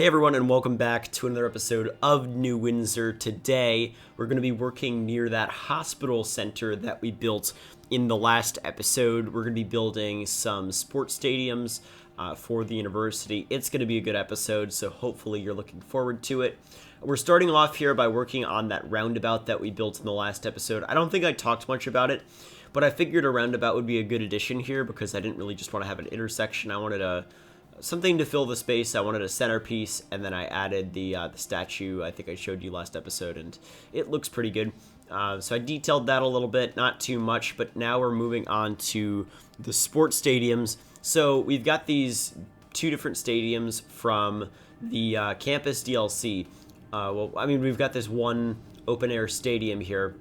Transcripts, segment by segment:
Hey everyone, and welcome back to another episode of New Windsor. Today, we're going to be working near that hospital center that we built in the last episode. We're going to be building some sports stadiums for the university. It's going to be a good episode, so hopefully you're looking forward to it. We're starting off here by working on that roundabout that we built in the last episode. I don't think I talked much about it, but I figured a roundabout would be a good addition here because I didn't really just want to have an intersection. I wanted something to fill the space. I wanted a centerpiece, and then I added the statue I think I showed you last episode, and it looks pretty good. So I detailed that a little bit, not too much, but now we're moving on to the sports stadiums. So we've got these two different stadiums from the campus DLC. We've got this one open-air stadium here,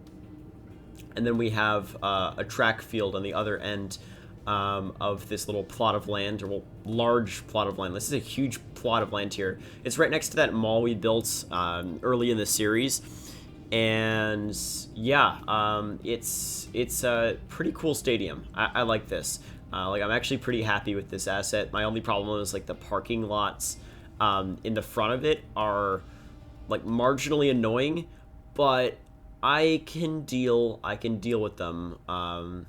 and then we have a track field on the other end of this little plot of land, or large plot of land. This is a huge plot of land here. It's right next to that mall we built early in the series, and yeah, it's a pretty cool stadium. I like this. I'm actually pretty happy with this asset. My only problem is the parking lots in the front of it are marginally annoying, but I can deal with them.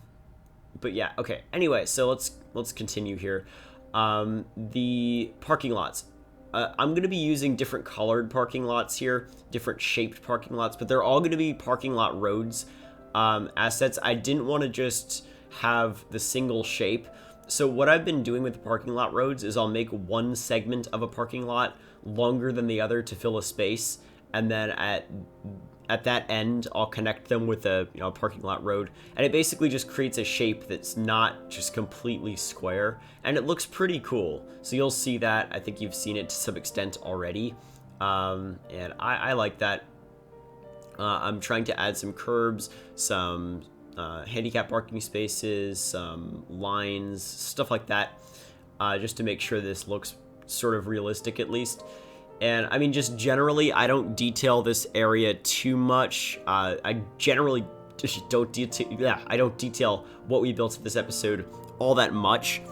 But yeah, okay. Anyway, so let's continue here. The parking lots. I'm going to be using different colored parking lots here, different shaped parking lots, but they're all going to be parking lot roads assets. I didn't want to just have the single shape. So what I've been doing with the parking lot roads is I'll make one segment of a parking lot longer than the other to fill a space, and then at that end, I'll connect them with a parking lot road, and it basically just creates a shape that's not just completely square, and it looks pretty cool. So you'll see that. I think you've seen it to some extent already, and I like that. I'm trying to add some curbs, some handicap parking spaces, some lines, stuff like that, just to make sure this looks sort of realistic at least. And I mean, just generally, I don't detail this area too much. I generally just don't detail what we built in this episode all that much,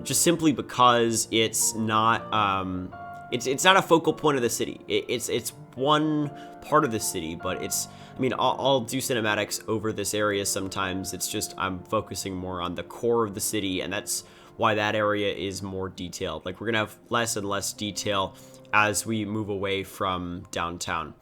just simply because it's not a focal point of the city. It's one part of the city, but I'll do cinematics over this area sometimes. It's just I'm focusing more on the core of the city, and that's why that area is more detailed. We're gonna have less and less detail as we move away from downtown.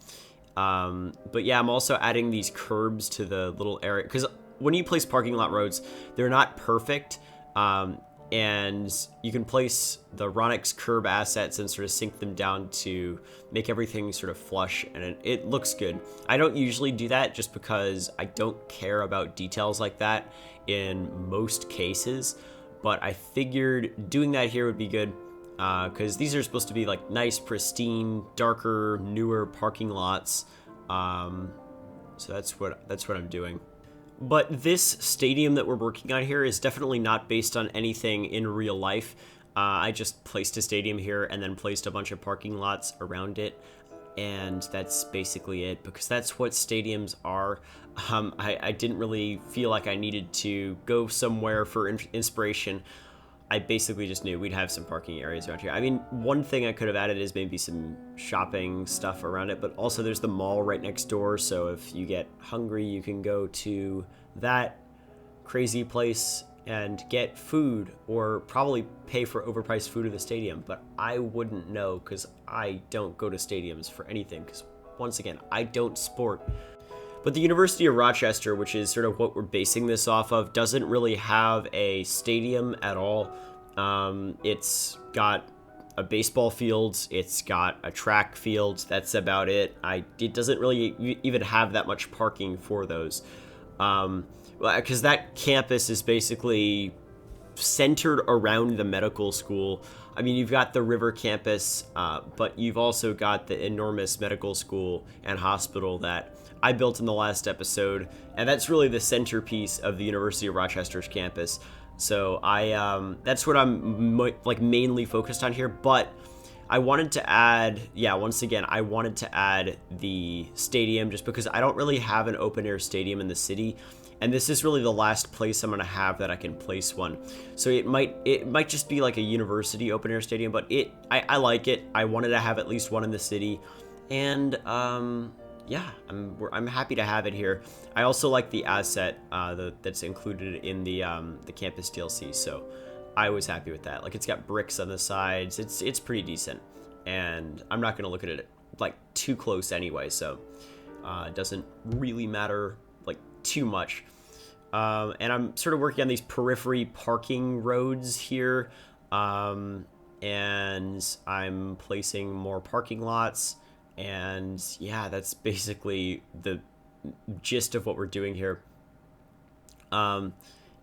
But yeah, I'm also adding these curbs to the little area, because when you place parking lot roads, they're not perfect, and you can place the Ronix curb assets and sort of sink them down to make everything sort of flush, and it looks good. I don't usually do that just because I don't care about details like that in most cases, but I figured doing that here would be good, because these are supposed to be nice, pristine, darker, newer parking lots. So that's what I'm doing. But this stadium that we're working on here is definitely not based on anything in real life. I just placed a stadium here and then placed a bunch of parking lots around it, and that's basically it, because that's what stadiums are. I didn't really feel like I needed to go somewhere for inspiration. I basically just knew we'd have some parking areas around here. I mean, one thing I could have added is maybe some shopping stuff around it, but also there's the mall right next door, so if you get hungry, you can go to that crazy place and get food, or probably pay for overpriced food at the stadium, but I wouldn't know because I don't go to stadiums for anything, because once again, I don't sport. But the University of Rochester, which is sort of what we're basing this off of, doesn't really have a stadium at all. It's got a baseball field, it's got a track field, that's about it. It doesn't really even have that much parking for those. Because that campus is basically centered around the medical school. I mean, you've got the River campus, but you've also got the enormous medical school and hospital that I built in the last episode, and that's really the centerpiece of the University of Rochester's campus. So that's what I'm mainly focused on here, but I wanted to add, once again, I wanted to add the stadium just because I don't really have an open air stadium in the city. And this is really the last place I'm going to have that I can place one. So it might just be like a university open air stadium, but I like it. I wanted to have at least one in the city. And yeah, I'm happy to have it here. I also like the asset that's included in the campus DLC, so I was happy with that. Like, it's got bricks on the sides. It's pretty decent, and I'm not gonna look at it like too close anyway, so it doesn't really matter like too much. And I'm sort of working on these periphery parking roads here, and I'm placing more parking lots. And yeah, that's basically the gist of what we're doing here.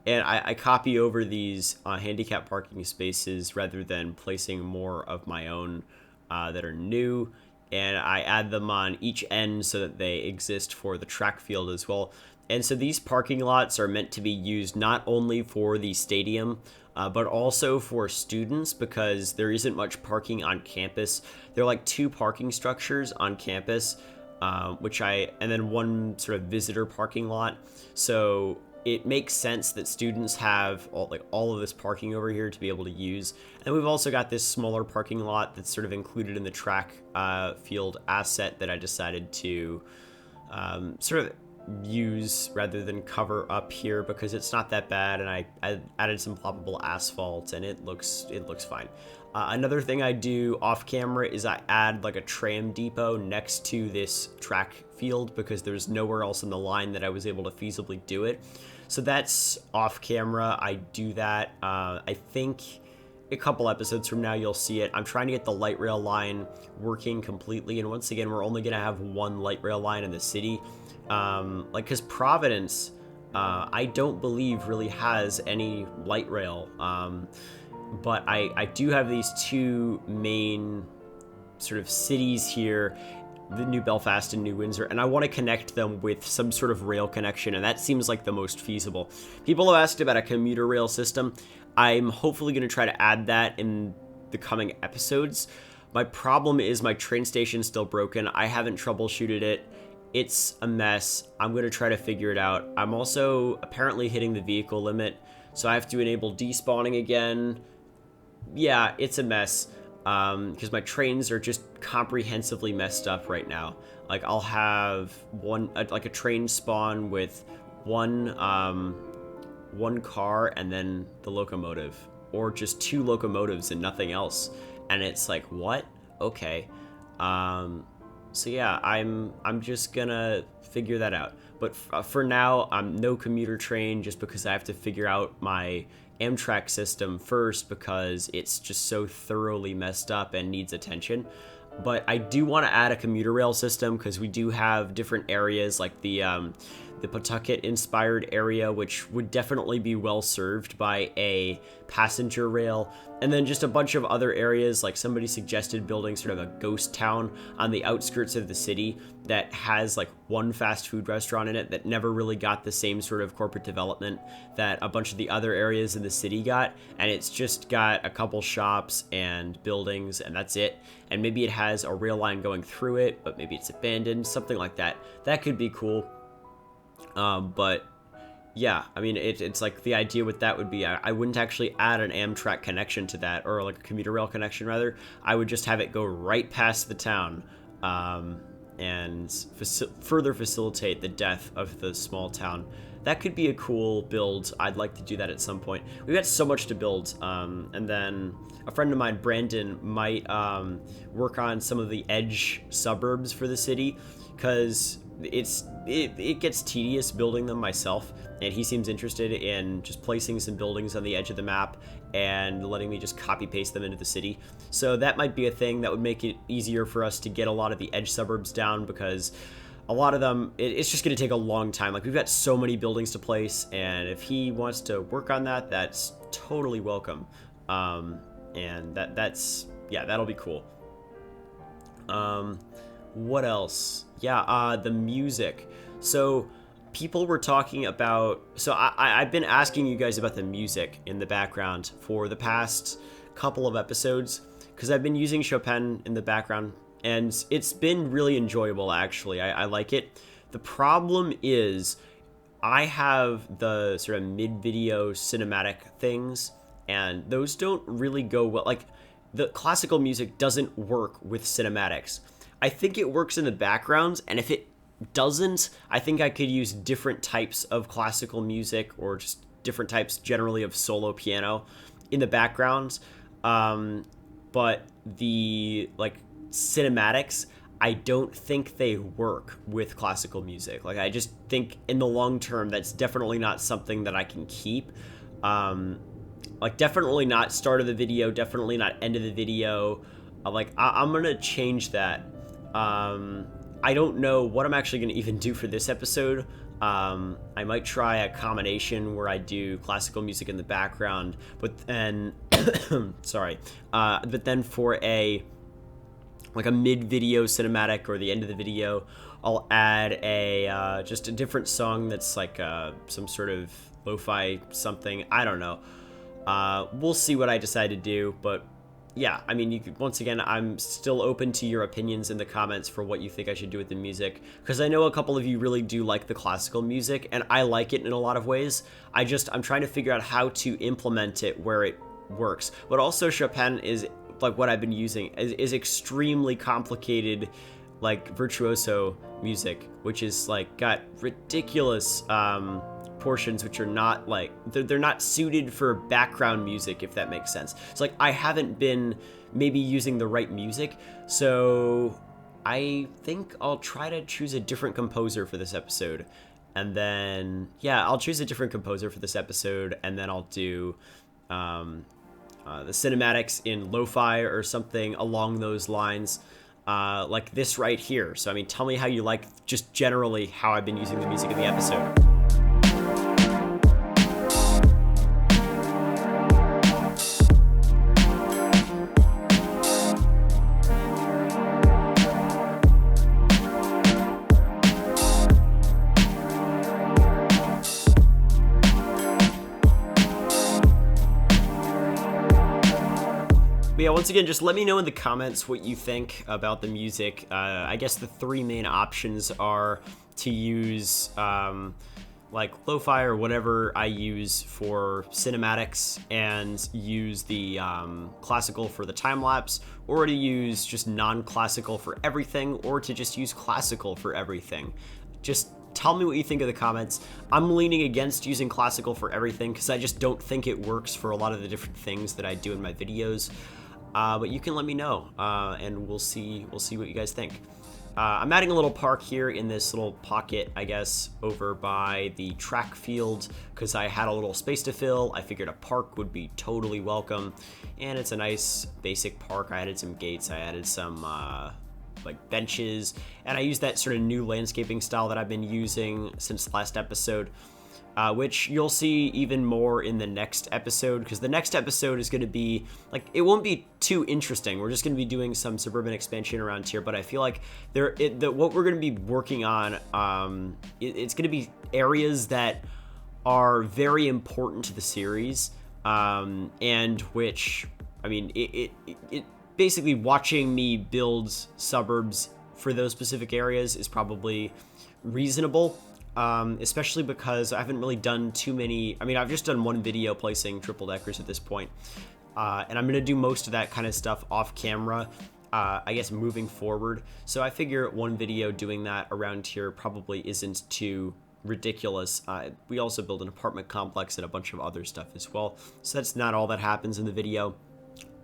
And I copy over these handicap parking spaces rather than placing more of my own that are new. And I add them on each end so that they exist for the track field as well. And so these parking lots are meant to be used not only for the stadium, but also for students, because there isn't much parking on campus. There are like 2 parking structures on campus, and then one sort of visitor parking lot. So it makes sense that students have all of this parking over here to be able to use. And we've also got this smaller parking lot that's sort of included in the track field asset that I decided to sort of use rather than cover up here because it's not that bad, and I added some ploppable asphalt and it looks fine. Another thing I do off camera is I add like a tram depot next to this track field because there's nowhere else in the line that I was able to feasibly do it. So that's off camera. I do that. I think a couple episodes from now you'll see it. I'm trying to get the light rail line working completely, and once again we're only gonna have one light rail line in the city. Because Providence, I don't believe really has any light rail, but I do have these 2 main sort of cities here, the New Belfast and New Windsor, and I want to connect them with some sort of rail connection, and that seems like the most feasible. People have asked about a commuter rail system. I'm hopefully going to try to add that in the coming episodes. My problem is my train station's still broken. I haven't troubleshooted it. It's a mess. I'm going to try to figure it out. I'm also apparently hitting the vehicle limit, so I have to enable desspawning again. Yeah, it's a mess, because my trains are just comprehensively messed up right now. Like, I'll have a train spawn with one car and then the locomotive, or just 2 locomotives and nothing else. And it's like, what? Okay. So yeah, I'm just gonna figure that out. But for now, no commuter train, just because I have to figure out my Amtrak system first because it's just so thoroughly messed up and needs attention. But I do want to add a commuter rail system because we do have different areas like the Pawtucket-inspired area, which would definitely be well served by a passenger rail, and then just a bunch of other areas, like somebody suggested building sort of a ghost town on the outskirts of the city that has like one fast food restaurant in it that never really got the same sort of corporate development that a bunch of the other areas in the city got, and it's just got a couple shops and buildings, and that's it. And maybe it has a rail line going through it, but maybe it's abandoned, something like that. That could be cool. But yeah, I mean, it's like the idea with that would be I wouldn't actually add an Amtrak connection to that, or like a commuter rail connection rather. I would just have it go right past the town, and further facilitate the death of the small town. That could be a cool build. I'd like to do that at some point. We've got so much to build, and then a friend of mine, Brandon, might work on some of the edge suburbs for the city, because it gets tedious building them myself, and he seems interested in just placing some buildings on the edge of the map and letting me just copy paste them into the city. So that might be a thing that would make it easier for us to get a lot of the edge suburbs down, because a lot of them, it's just going to take a long time. Like, we've got so many buildings to place, and if he wants to work on that, that's totally welcome. And that'll be cool. What else? Yeah, the music. So people were talking about, so I've been asking you guys about the music in the background for the past couple of episodes, because I've been using Chopin in the background, and it's been really enjoyable, actually. I like it. The problem is I have the sort of mid-video cinematic things, and those don't really go well. Like, the classical music doesn't work with cinematics. I think it works in the backgrounds, and if it doesn't, I think I could use different types of classical music, or just different types generally of solo piano in the backgrounds. But the like cinematics, I don't think they work with classical music. Like, I just think in the long term, that's definitely not something that I can keep. Like, definitely not start of the video, definitely not end of the video. I'm gonna change that. I don't know what I'm actually gonna even do for this episode. I might try a combination where I do classical music in the background, but then, but then for a mid-video cinematic or the end of the video, I'll add a just a different song that's like some sort of lo-fi something. I don't know. We'll see what I decide to do, but yeah, I mean, once again, I'm still open to your opinions in the comments for what you think I should do with the music, because I know a couple of you really do like the classical music, and I like it in a lot of ways. I'm trying to figure out how to implement it where it works. But also, Chopin is, like, what I've been using is extremely complicated, like, virtuoso music, which is like got ridiculous portions which are not like they're not suited for background music, if that makes sense. So like, I haven't been maybe using the right music, so I think I'll try to choose a different composer for this episode. And then I'll choose a different composer for this episode, and then I'll do the cinematics in lo-fi or something along those lines, like this right here. So I mean, tell me how you like just generally how I've been using the music in the episode. But yeah, once again, just let me know in the comments what you think about the music. I guess the three main options are to use like lo-fi or whatever I use for cinematics, and use the classical for the time-lapse, or to use just non-classical for everything, or to just use classical for everything. Just tell me what you think in the comments. I'm leaning against using classical for everything because I just don't think it works for a lot of the different things that I do in my videos. But you can let me know, and we'll see what you guys think. I'm adding a little park here in this little pocket, I guess, over by the track field, because I had a little space to fill. I figured a park would be totally welcome, and it's a nice basic park. I added some gates, I added some like benches, and I used that sort of new landscaping style that I've been using since last episode, which you'll see even more in the next episode, because the next episode is going to be, like, it won't be too interesting. We're just going to be doing some suburban expansion around here, but I feel like what we're going to be working on, it's going to be areas that are very important to the series, and which, I mean, it basically, watching me build suburbs for those specific areas is probably reasonable. Especially because I haven't really done too many. I mean, I've just done one video placing triple deckers at this point, and I'm gonna do most of that kind of stuff off camera, I guess, moving forward. So I figure one video doing that around here probably isn't too ridiculous. We also build an apartment complex and a bunch of other stuff as well, so that's not all that happens in the video.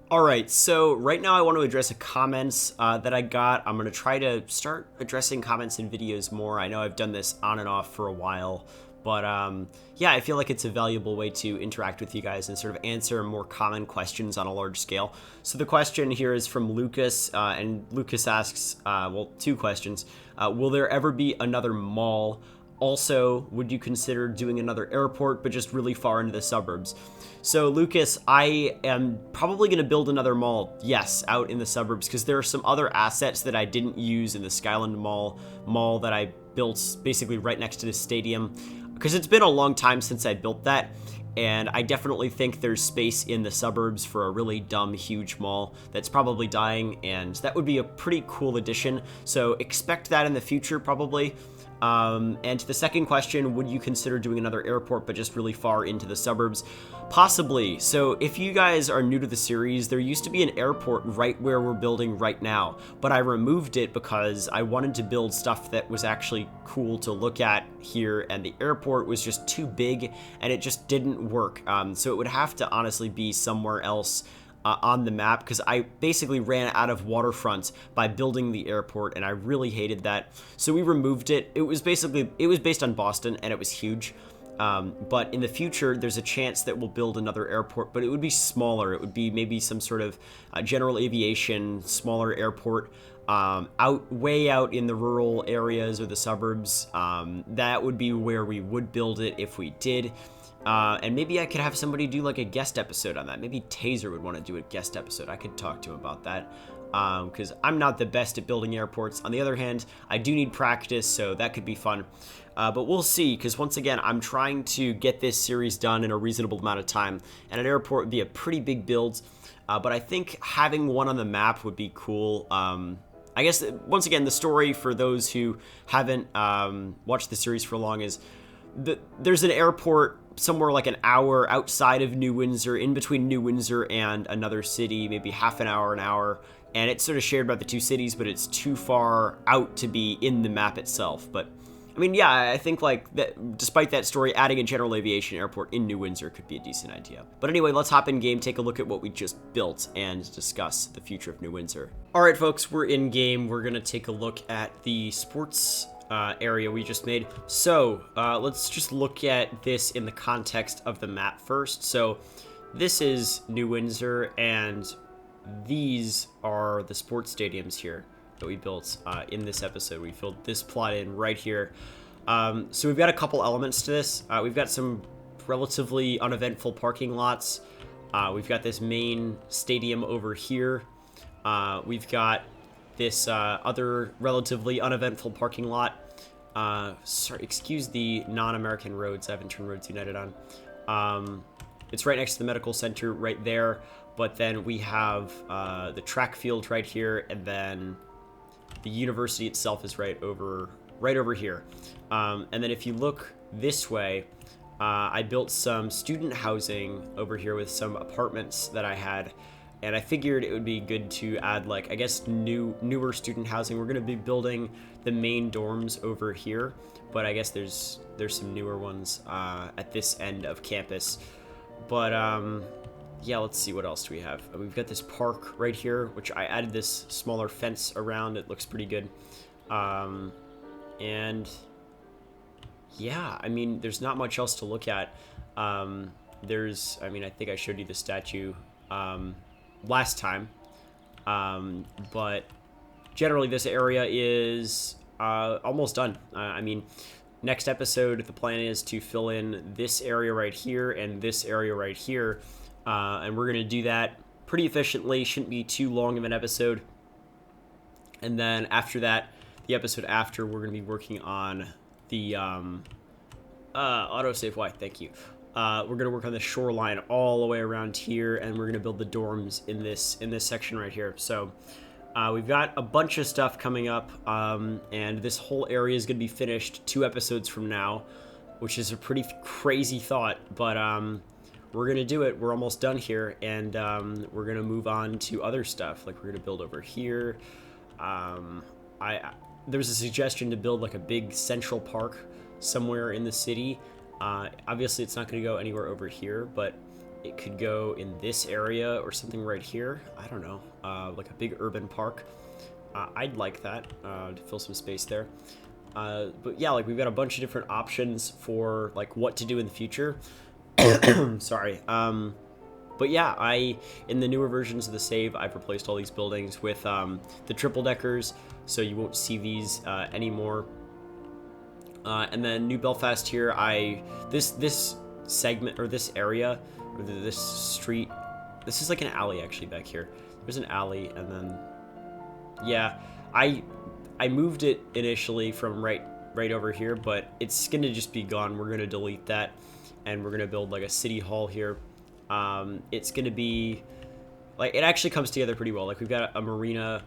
Alright, so right now I want to address comments that I got. I'm going to try to start addressing comments in videos more. I know I've done this on and off for a while, but yeah, I feel like it's a valuable way to interact with you guys and sort of answer more common questions on a large scale. So the question here is from Lucas, and Lucas asks, well, two questions. Will there ever be another mall? Also, would you consider doing another airport, but just really far into the suburbs? So, Lucas, I am probably going to build another mall, yes, out in the suburbs, because there are some other assets that I didn't use in the Skylines mall that I built basically right next to the stadium. because it's been a long time since I built that. And I definitely think there's space in the suburbs for a really dumb, huge mall that's probably dying, and that would be a pretty cool addition. So expect that in the future, probably. And to the second question, would you consider doing another airport but just really far into the suburbs? Possibly. So if you guys are new to the series, there used to be an airport right where we're building right now, but I removed it because I wanted to build stuff that was actually cool to look at here, and the airport was just too big and it just didn't work. So it would have to honestly be somewhere else on the map, because I basically ran out of waterfront by building the airport, and I really hated that. So we removed it. It was based on Boston, and it was huge. But in the future, there's a chance that we'll build another airport, but it would be smaller. It would be maybe some sort of general aviation, smaller airport, way out in the rural areas or the suburbs. That would be where we would build it if we did. And maybe I could have somebody do like a guest episode on that. Maybe Taser would want to do a guest episode. I could talk to him about that, because I'm not the best at building airports. On the other hand, I do need practice, so that could be fun. But we'll see, because once again, I'm trying to get this series done in a reasonable amount of time, and an airport would be a pretty big build. But I think having one on the map would be cool. I guess, once again, the story for those who haven't watched the series for long is there's an airport somewhere like an hour outside of New Windsor, in between New Windsor and another city, maybe half an hour, and it's sort of shared by the two cities, but it's too far out to be in the map itself. But I mean, yeah, I think like that, despite that story, adding a general aviation airport in New Windsor could be a decent idea. But anyway, let's hop in game, take a look at what we just built, and discuss the future of New Windsor. All right, folks, we're in game. We're gonna take a look at the sports area we just made. So let's just look at this in the context of the map first. So this is New Windsor, and these are the sports stadiums here that we built in this episode. We filled this plot in right here. So we've got a couple elements to this. We've got some relatively uneventful parking lots. We've got this main stadium over here. We've got this other relatively uneventful parking lot. Sorry, excuse the non-American roads. I haven't turned Roads United on. It's right next to the medical center right there, but then we have the track field right here, and then the university itself is right over here. And then if you look this way, I built some student housing over here with some apartments that I had. And I figured it would be good to add, like, I guess, newer student housing. We're going to be building the main dorms over here, but I guess there's some newer ones at this end of campus. But yeah, let's see, what else do we have? We've got this park right here, which I added this smaller fence around. It looks pretty good. And yeah, I mean, there's not much else to look at. I mean, I think I showed you the statue last time, but generally this area is almost done. I mean, next episode, the plan is to fill in this area right here and this area right here, and we're going to do that pretty efficiently. Shouldn't be too long of an episode. And then after that, the episode after, we're going to be working on the autosave. Why? Thank you. We're going to work on the shoreline all the way around here, and we're going to build the dorms in this section right here. So we've got a bunch of stuff coming up, and this whole area is going to be finished 2 episodes from now, which is a pretty crazy thought, but we're going to do it. We're almost done here, and we're going to move on to other stuff. Like, we're going to build over here. There's a suggestion to build like a big central park somewhere in the city. Obviously it's not going to go anywhere over here, but it could go in this area or something right here. I don't know, like a big urban park. I'd like that, to fill some space there. But yeah, like, we've got a bunch of different options for like what to do in the future. Sorry. But yeah, in the newer versions of the save, I've replaced all these buildings with the triple deckers, so you won't see these anymore. And then New Belfast here, this segment, or this area, or this street, this is like an alley actually back here. There's an alley, and then, yeah, I moved it initially from right right over here, but it's gonna just be gone. We're gonna delete that, and we're gonna build like a city hall here. It's gonna be like, it actually comes together pretty well. Like, we've got a marina,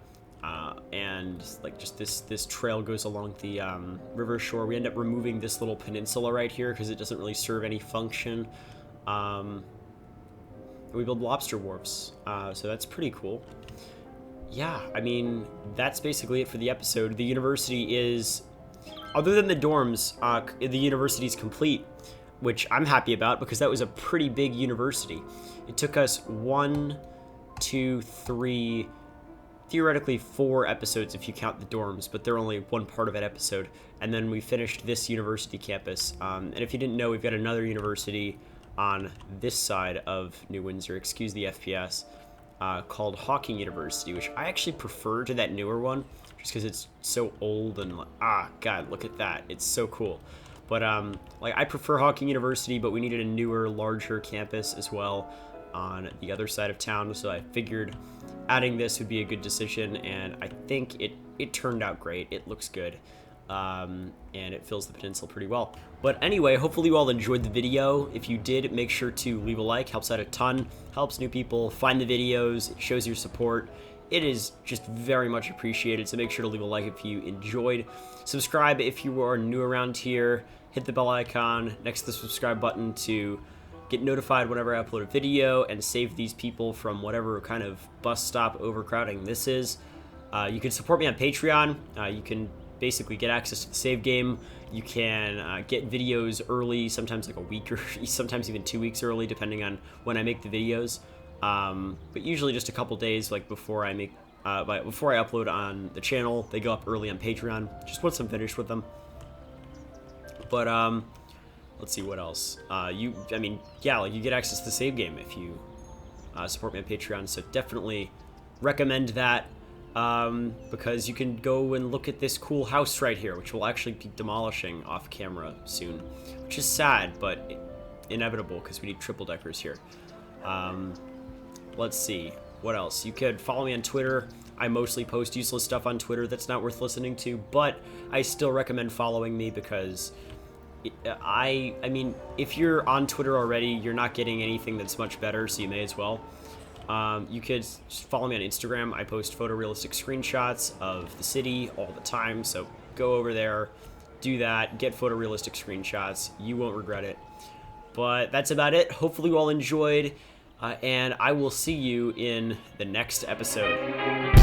and like just this trail goes along the river shore. We end up removing this little peninsula right here because it doesn't really serve any function. We build lobster wharfs, so that's pretty cool. Yeah, I mean, that's basically it for the episode. The university is, other than the dorms, the university's complete, which I'm happy about because that was a pretty big university. It took us 1, 2, 3, theoretically 4 episodes if you count the dorms, but they're only one part of that episode. And then we finished this university campus. And if you didn't know, we've got another university on this side of New Windsor, excuse the FPS, called Hawking University, which I actually prefer to that newer one, just because it's so old and god, look at that, it's so cool. But like, I prefer Hawking University, but we needed a newer, larger campus as well on the other side of town, so I figured adding this would be a good decision, and I think it turned out great. It looks good, and it fills the peninsula pretty well. But anyway, hopefully you all enjoyed the video. If you did, make sure to leave a like. Helps out a ton, helps new people find the videos, it shows your support. It is just very much appreciated, so make sure to leave a like if you enjoyed. Subscribe if you are new around here. Hit the bell icon next to the subscribe button to get notified whenever I upload a video, and save these people from whatever kind of bus stop overcrowding this is. You can support me on Patreon. You can basically get access to the save game. You can get videos early, sometimes like a week or sometimes even 2 weeks early, depending on when I make the videos. But usually just a couple days, like before I make, before I upload on the channel. They go up early on Patreon, just once I'm finished with them. But let's see what else. I mean, yeah, like, you get access to the save game if you support me on Patreon. So definitely recommend that. Because you can go and look at this cool house right here, which we'll actually be demolishing off camera soon, which is sad, but inevitable because we need triple deckers here. Let's see, what else? You could follow me on Twitter. I mostly post useless stuff on Twitter that's not worth listening to, but I still recommend following me because I mean, if you're on Twitter already, you're not getting anything that's much better, so you may as well. You could just follow me on Instagram. I post photorealistic screenshots of the city all the time, so go over there, do that, get photorealistic screenshots. You won't regret it. But that's about it. Hopefully you all enjoyed, and I will see you in the next episode.